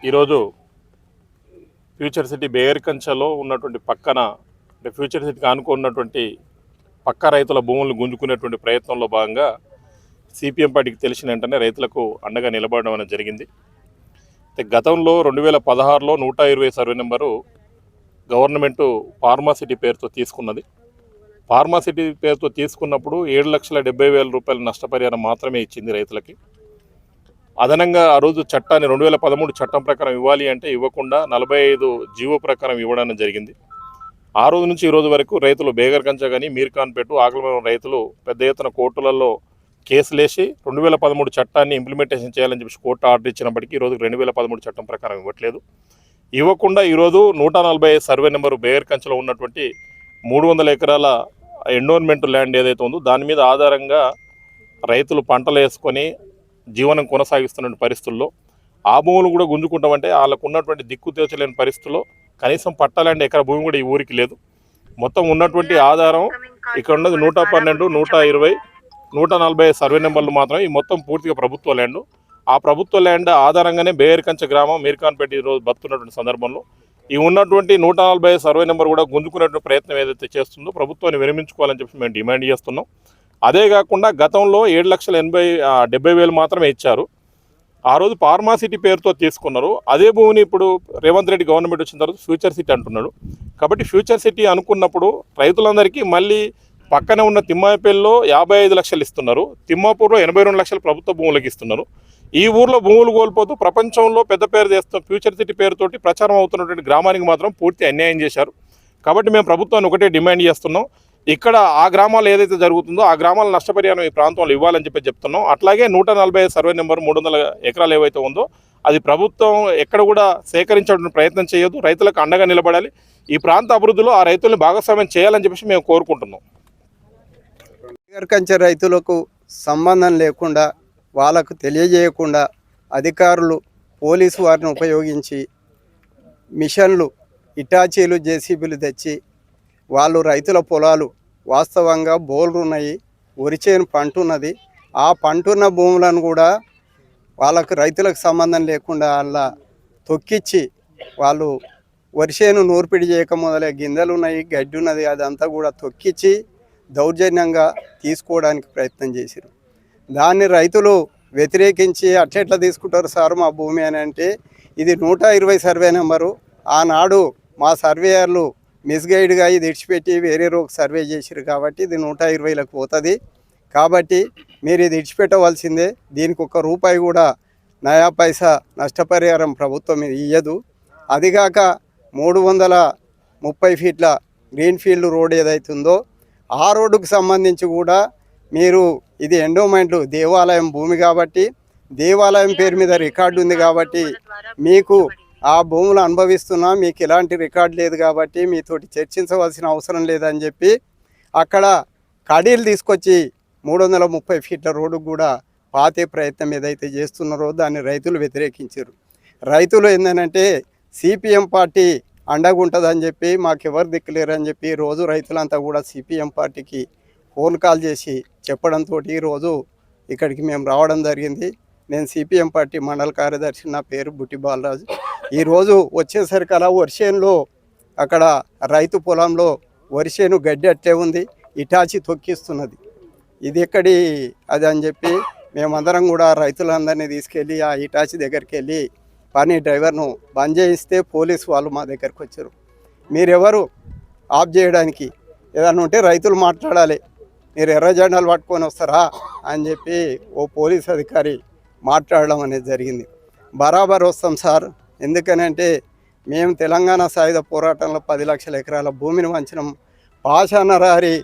ఈరోజు future city బేగరికంచలో ఉన్నటువంటి పక్కన అంటే ఫ్యూచర్ సిటీకి ఆనుకున్నటువంటి పక్క రైతుల భూములను గుంజుకునేటువంటి ప్రయత్నంలో భాగంగా సిపిఎం పార్టీకి తెలిసిన వెంటనే రైతులకు అండగా నిలబడడం అనేది జరిగింది. గతంలో 2016లో 120 సర్వే నెంబరు గవర్నమెంటు ఫార్మాసిటీ పేరుతో తీసుకున్నది. ఫార్మాసిటీ పేరుతో తీసుకున్నప్పుడు 7,70,000 రూపాయల నష్టపరిహారం మాత్రమే ఇచ్చింది రైతులకి. అదనంగా ఆ రోజు చట్టాన్ని 2013 చట్టం ప్రకారం ఇవ్వాలి అంటే ఇవ్వకుండా 45 జీవో ప్రకారం ఇవ్వడం జరిగింది. ఆ రోజు నుంచి ఈ రోజు వరకు రైతులు బేగర్కంచ కానీ మీర్ఖాన్పేట ఆకులమరం రైతులు పెద్ద ఎత్తున కోర్టులలో కేసులేసి 2013 చట్టాన్ని ఇంప్లిమెంటేషన్ చేయాలని చెప్పి కోర్టు ఆర్డర్ ఇచ్చినప్పటికీ ఈరోజు 2013 చట్టం ప్రకారం ఇవ్వట్లేదు. ఇవ్వకుండా ఈరోజు 140 సర్వే నెంబరు బేగర్కంచలో ఉన్నటువంటి 300 ఎకరాల ఎండోన్మెంట్ ల్యాండ్ ఏదైతే ఉందో దాని మీద ఆధారంగా రైతులు పంటలు వేసుకొని జీవనం కొనసాగిస్తున్న పరిస్థితుల్లో ఆ భూములు కూడా గుంజుకుంటామంటే వాళ్ళకు ఉన్నటువంటి దిక్కు తేల్చలేని పరిస్థితుల్లో కనీసం పట్టాలంటే ఎకరా భూమి కూడా ఈ ఊరికి లేదు. మొత్తం ఉన్నటువంటి ఆధారం ఇక్కడ ఉన్నది 112, 120, 140 సర్వే నెంబర్లు మాత్రమే. ఈ మొత్తం పూర్తిగా ప్రభుత్వ ల్యాండ్. ఆ ప్రభుత్వ ల్యాండ్ ఆధారంగానే బేగరికంచ గ్రామం మీర్ఖాన్పేట ఈరోజు బతుకున్నటువంటి సందర్భంలో ఈ ఉన్నటువంటి 140 సర్వే నెంబర్ కూడా గుంజుకునేటువంటి ప్రయత్నం ఏదైతే చేస్తుందో ప్రభుత్వాన్ని విరమించుకోవాలని చెప్పి మేము డిమాండ్ చేస్తున్నాం. అదే కాకుండా గతంలో 7,70,000 మాత్రమే ఇచ్చారు. ఆ రోజు ఫార్మాసిటీ పేరుతో తీసుకున్నారు. అదే భూమిని ఇప్పుడు రేవంత్ రెడ్డి గవర్నమెంట్ వచ్చిన తర్వాత ఫ్యూచర్ సిటీ అంటున్నాడు. కాబట్టి ఫ్యూచర్ సిటీ అనుకున్నప్పుడు రైతులందరికీ మళ్ళీ పక్కనే ఉన్న తిమ్మాయిపల్లిలో 55 లక్షలు ఇస్తున్నారు, తిమ్మాపూర్లో 82 లక్షలు ప్రభుత్వ భూములకు ఇస్తున్నారు. ఈ ఊర్లో భూములు కోల్పోతూ ప్రపంచంలో పెద్ద పేరు చేస్తున్న ఫ్యూచర్ సిటీ పేరుతోటి ప్రచారం అవుతున్నటువంటి గ్రామానికి మాత్రం పూర్తి అన్యాయం చేశారు. కాబట్టి మేము ప్రభుత్వాన్ని ఒకటే డిమాండ్ చేస్తున్నాం, ఇక్కడ ఆ గ్రామాలు ఏదైతే జరుగుతుందో ఆ గ్రామాల నష్టపరిహారం ఈ ప్రాంతంలో ఇవ్వాలని చెప్పి చెప్తున్నాం. అట్లాగే 140 సర్వే నెంబర్ 300 ఎకరాలు ఏవైతే ఉందో అది ప్రభుత్వం ఎక్కడ కూడా సేకరించడానికి ప్రయత్నం చేయొద్దు, రైతులకు అండగా నిలబడాలి. ఈ ప్రాంత అభివృద్ధిలో ఆ రైతుల్ని భాగస్వామ్యం చేయాలని చెప్పేసి మేము కోరుకుంటున్నాం. బేగర్కంచ రైతులకు సంబంధం లేకుండా వాళ్ళకు తెలియజేయకుండా అధికారులు పోలీసు వారిని ఉపయోగించి మిషన్లు, ఇటాచీలు, జేసీబీలు తెచ్చి వాళ్ళు రైతుల పొలాలు వాస్తవంగా బోర్లు ఉన్నాయి, వరిచేను పంట ఉన్నది, ఆ పంటున్న భూములను కూడా వాళ్ళకు రైతులకు సంబంధం లేకుండా అలా తొక్కిచ్చి వాళ్ళు వరిచేను నూర్పిడి చేయక మొదలే గింజలు ఉన్నాయి, గడ్డి ఉన్నది, అదంతా కూడా తొక్కిచ్చి దౌర్జన్యంగా తీసుకోవడానికి ప్రయత్నం చేశారు. దాన్ని రైతులు వ్యతిరేకించి అట్లెట్లా తీసుకుంటారు సార్ మా భూమి అని అంటే, ఇది 120 సర్వే నెంబరు. ఆనాడు మా సర్వేయర్లు మిస్గైడ్గా ఇది ఇడిచిపెట్టి వేరే రోజు సర్వే చేశారు కాబట్టి ఇది 120లకు పోతుంది. కాబట్టి మీరు ఇది ఇడిచిపెట్టవలసిందే. దీనికి ₹1 కూడా నయా పైసా నష్టపరిహారం ప్రభుత్వం ఇయ్యదు. అదిగాక 330 ఫీట్ల గ్రీన్ఫీల్డ్ రోడ్ ఏదైతుందో ఆ రోడ్డుకు సంబంధించి కూడా మీరు ఇది ఎండోమెంట్ దేవాలయం భూమి కాబట్టి దేవాలయం పేరు మీద రికార్డు ఉంది కాబట్టి మీకు ఆ భూములు అనుభవిస్తున్నా, మీకు ఎలాంటి రికార్డు లేదు కాబట్టి మీతోటి చర్చించవలసిన అవసరం లేదని చెప్పి అక్కడ కడీలు తీసుకొచ్చి 330 ఫీట్ల రోడ్డు కూడా పాతే ప్రయత్నం ఏదైతే చేస్తున్నారో దాన్ని రైతులు వ్యతిరేకించారు. రైతులు ఏంటంటే సిపిఎం పార్టీ అండగుంటుందని చెప్పి మాకెవరు దిక్కులేరని చెప్పి రోజు రైతులంతా కూడా సిపిఎం పార్టీకి ఫోన్ కాల్ చేసి చెప్పడంతో ఈరోజు ఇక్కడికి మేము రావడం జరిగింది. నేను సిపిఎం పార్టీ మండల కార్యదర్శి, నా పేరు బుట్టి బాలరాజు. ఈరోజు వచ్చేసరికి అలా వరిచేనులో అక్కడ రైతు పొలంలో వరిచేను గడ్డి అట్లే ఉంది, ఇటాచి తొక్కిస్తున్నది. ఇది ఎక్కడి అది అని చెప్పి మేమందరం కూడా రైతులందరినీ తీసుకెళ్ళి ఆ ఇటాచి దగ్గరికి వెళ్ళి పని డ్రైవర్ను బంద్ చేయిస్తే పోలీసు వాళ్ళు మా దగ్గరికి వచ్చారు. మీరెవరు ఆఫ్ చేయడానికి, ఏదన్నా ఉంటే రైతులు మాట్లాడాలి, మీరు ఎర్ర జెండాలు పట్టుకొని వస్తారా అని చెప్పి ఓ పోలీస్ అధికారి మాట్లాడడం అనేది జరిగింది. బరాబర్ వస్తాం సార్, ఎందుకనంటే మేము తెలంగాణ సాయుధ పోరాటంలో 10 లక్షల ఎకరాల భూమిని వంచినాం. పాషాణరారి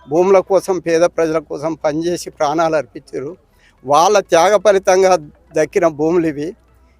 భూముల కోసం పేద ప్రజల కోసం పనిచేసి ప్రాణాలు అర్పించారు. వాళ్ళ త్యాగ ఫలితంగా దక్కిన భూములు ఇవి.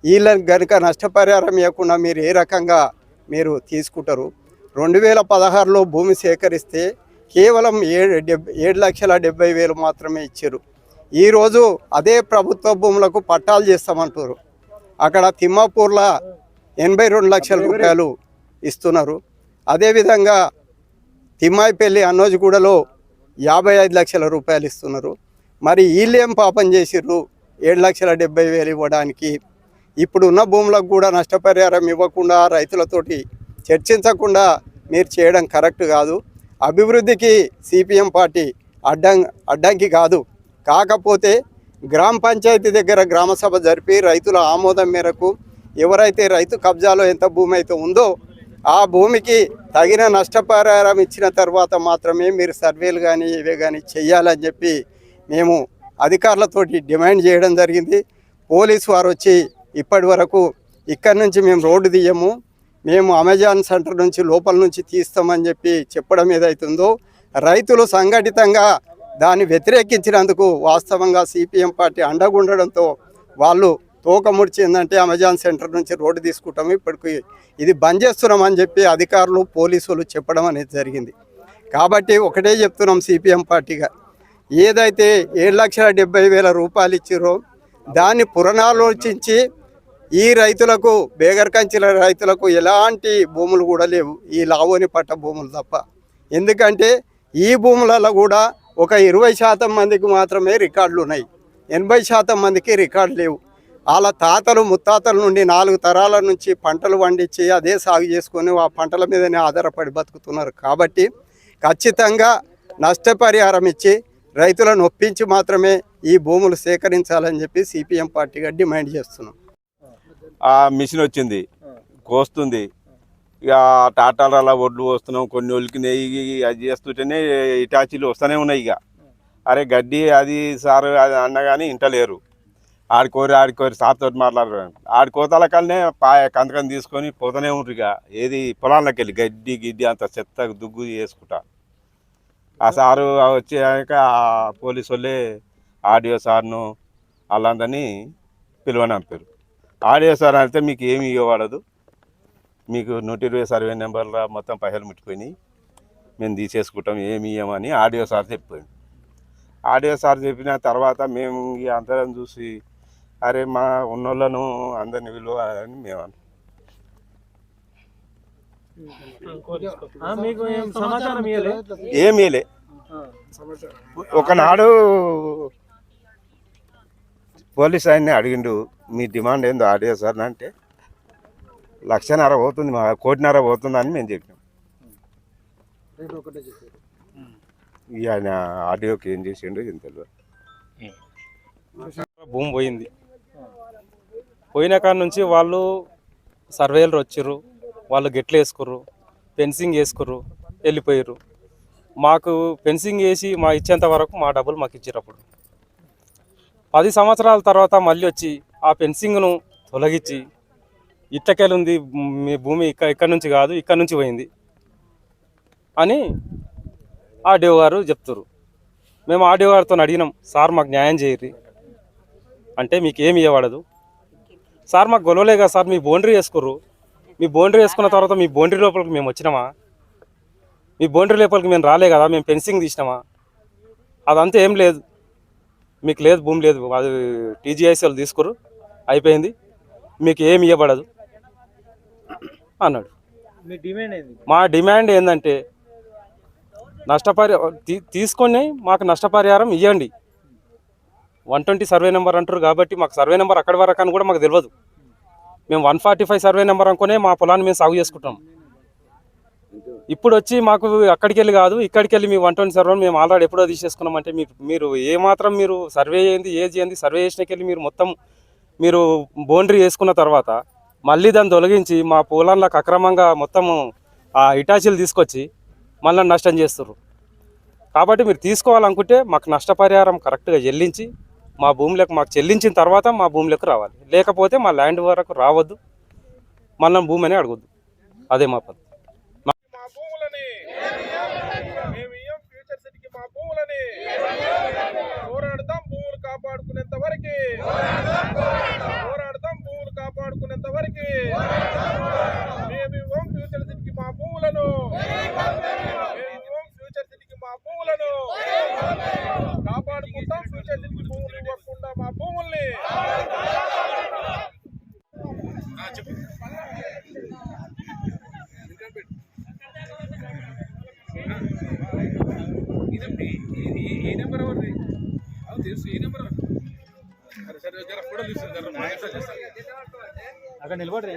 వీళ్ళని కనుక నష్టపరిహారం ఇవ్వకుండా మీరు ఏ రకంగా మీరు తీసుకుంటారు? 2016లో భూమి సేకరిస్తే కేవలం 7,70,000 మాత్రమే ఇచ్చారు. ఈరోజు అదే ప్రభుత్వ భూములకు పట్టాలు చేస్తామంటారు. అక్కడ తిమ్మాపూర్లో 82 లక్షల రూపాయలు ఇస్తున్నారు. అదేవిధంగా తిమ్మాయిపల్లి అన్నోజిగూడలో 55 లక్షల రూపాయలు ఇస్తున్నారు. మరి వీళ్ళేం పాపం చేసిర్రు 7,70,000 ఇవ్వడానికి? ఇప్పుడు ఉన్న భూములకు కూడా నష్టపరిహారం ఇవ్వకుండా రైతులతోటి చర్చించకుండా మీరు చేయడం కరెక్ట్ కాదు. అభివృద్ధికి సిపిఎం పార్టీ అడ్డంకి కాదు. కాకపోతే గ్రామ పంచాయతీ దగ్గర గ్రామసభ జరిపి రైతుల ఆమోదం మేరకు ఎవరైతే రైతు కబ్జాలో ఎంత భూమి అయితే ఉందో ఆ భూమికి తగిన నష్టపరిహారం ఇచ్చిన తర్వాత మాత్రమే మీరు సర్వేలు కానీ ఇవే కానీ చెయ్యాలని చెప్పి మేము అధికారులతోటి డిమాండ్ చేయడం జరిగింది. పోలీసు వారు వచ్చి ఇప్పటి వరకు ఇక్కడి నుంచి మేము రోడ్డు తీయము, మేము అమెజాన్ సెంటర్ నుంచి లోపల నుంచి తీస్తామని చెప్పి చెప్పడం ఏదైతుందో రైతులు సంఘటితంగా దాన్ని వ్యతిరేకించినందుకు వాస్తవంగా సిపిఎం పార్టీ అండగుండడంతో వాళ్ళు తోక ముడిచిందంటే అమెజాన్ సెంటర్ నుంచి రోడ్డు తీసుకుంటాము, ఇప్పటికి ఇది బంద్ చేస్తున్నామని చెప్పి అధికారులు పోలీసులు చెప్పడం అనేది జరిగింది. కాబట్టి ఒకటే చెప్తున్నాం సిపిఎం పార్టీగా, ఏదైతే 7,70,000 రూపాయలు ఇచ్చిరో దాన్ని పునరాలోచించి ఈ రైతులకు బేగర్కంచిల రైతులకు ఎలాంటి భూములు కూడా లేవు, ఈ లావోని పట్ట భూములు తప్ప. ఎందుకంటే ఈ భూములలో కూడా ఒక 20% మందికి మాత్రమే రికార్డులు ఉన్నాయి, 80% మందికి రికార్డు లేవు. వాళ్ళ తాతలు ముత్తాతల నుండి 4 తరాల నుంచి పంటలు పండించి అదే సాగు చేసుకొని ఆ పంటల మీదనే ఆధారపడి బతుకుతున్నారు. కాబట్టి ఖచ్చితంగా నష్టపరిహారం ఇచ్చి రైతులను ఒప్పించి మాత్రమే ఈ భూములు సేకరించాలని చెప్పి సిపిఎం పార్టీగా డిమాండ్ చేస్తున్నాం. ఆ మిషన్ వచ్చింది, కోస్తుంది. ఇక టాటాల ఒడ్లు వస్తున్నాం, కొన్ని ఒలికినాయి, అది చేస్తుంటేనే ఇటాచీలు వస్తూనే ఉన్నాయి. ఇక అరే గడ్డి అది సార్ అది అన్నగాని ఇంటలేరు. ఆడికోరి సార్తో మాట్లాడరు. కోతాల కల్నే కందకం తీసుకొని పోతూనే ఉంటారు. ఇక ఏది పొలాల్లోకి వెళ్ళి గడ్డి అంత చెత్త దుగ్గు చేసుకుంటా. ఆ సారు వచ్చాక పోలీసు వాళ్ళే ఆడియో సార్ను వాళ్ళందరినీ పిలువనంపారు. ఆడియో సార్ అంటే మీకు ఏమి ఇవ్వబడదు, మీకు 120 సర్వే నెంబర్ల మొత్తం పైసలు ముట్టిపోయినాయి, మేము తీసేసుకుంటాం, ఏమి ఇవ్వమని ఆడియో సార్ చెప్పాడు. ఆడియో సార్ చెప్పిన తర్వాత మేము అందరం చూసి అరే మా ఉన్నోళ్ళను అందరిని విలువ అని మేము ఏమీలే. ఒకనాడు పోలీస్ ఆయన్ని అడిగిండు, మీ డిమాండ్ ఏందో ఆడియో సార్ అంటే 1,00,000 పోతుంది, మా 1,00,00,000 పోతుంది అని మేము చెప్పాం. ఇక ఆయన ఆడియోకి ఏం చేసిండో ఏం తెలియదు. భూమి పోయింది, పోయిన కాడ నుంచి వాళ్ళు సర్వేలు వచ్చిర్రు, వాళ్ళు గెట్లు వేసుకుర్రు, ఫెన్సింగ్ వేసుకుర్రు, వెళ్ళిపోయారు. మాకు ఫెన్సింగ్ వేసి మా ఇచ్చేంత వరకు మా డబ్బులు మాకు ఇచ్చేటప్పుడు 10 సంవత్సరాల తర్వాత మళ్ళీ వచ్చి ఆ ఫెన్సింగ్ను తొలగించి ఇట్టకెళ్ళుంది మీ భూమి ఇక్కడి నుంచి కాదు ఇక్కడి నుంచి పోయింది అని ఆర్డీఓ గారు చెప్తారు. మేము ఆర్డీఓ గారితో అడిగినాం, సార్ మాకు న్యాయం చేయర్రి అంటే మీకు ఏమి ఇవ్వబడదు సార్, మాకు గొడవలే కదా సార్, మీ బౌండరీ వేసుకుర్రు, మీ బౌండరీ వేసుకున్న తర్వాత మీ బౌండరీ లోపలికి మేము వచ్చినామా, మీ బౌండరీ లోపలికి మేము రాలే కదా, మేము ఫెన్సింగ్ తీసినామా, అదంతా ఏం లేదు, మీకు లేదు భూమి లేదు, అది టీజీఐసీ వాళ్ళు తీసుకుర్రు అయిపోయింది, మీకు ఏమి ఇవ్వబడదు అన్నాడు. మా డిమాండ్ ఏంటంటే తీసుకొని మాకు నష్టపరిహారం ఇవ్వండి. 120 సర్వే నెంబర్ అంటారు కాబట్టి మాకు సర్వే నెంబర్ అక్కడి వరకు అని కూడా మాకు తెలియదు. మేము 145 సర్వే నెంబర్ అనుకునే మా పొలాన్ని మేము సాగు చేసుకుంటాం. ఇప్పుడు వచ్చి మాకు అక్కడికి వెళ్ళి కాదు ఇక్కడికి వెళ్ళి మీ 120 సర్వే మేము ఆల్రెడీ ఎప్పుడో తీసేసుకున్నామంటే మీరు ఏమాత్రం మీరు సర్వే చేయండి ఏది చేయండి, సర్వే చేసినకెళ్ళి మీరు మొత్తం మీరు బౌండరీ వేసుకున్న తర్వాత మళ్ళీ దాన్ని తొలగించి మా పొలాలకు అక్రమంగా మొత్తము ఆ ఇటాచీలు తీసుకొచ్చి మళ్ళీ నష్టం చేస్తారు. కాబట్టి మీరు తీసుకోవాలనుకుంటే మాకు నష్టపరిహారం కరెక్ట్గా చెల్లించి మా భూములకు మాకు చెల్లించిన తర్వాత మా భూములకు రావాలి, లేకపోతే మా ల్యాండ్ వరకు రావద్దు, మళ్ళీ భూమి అని అడగొద్దు. అదే మా పద్ధతి. కాపాడుకునేంత వరకు మేము ఇవ్వం ఫ్యూచర్ సిటీకి మా భూములను, ఫ్యూచర్ సిటీకి మా భూములను కాపాడుకుంటాం. ఫ్యూచర్ సిటీకి భూములు ఇవ్వకుండా మా భూముల్ని ఏ నెంబర్ ఎవరిది తెలుసు, ఏ నెంబర్ సరే జర ఫోటో తీస్తారు. అక్కడ నిలబడి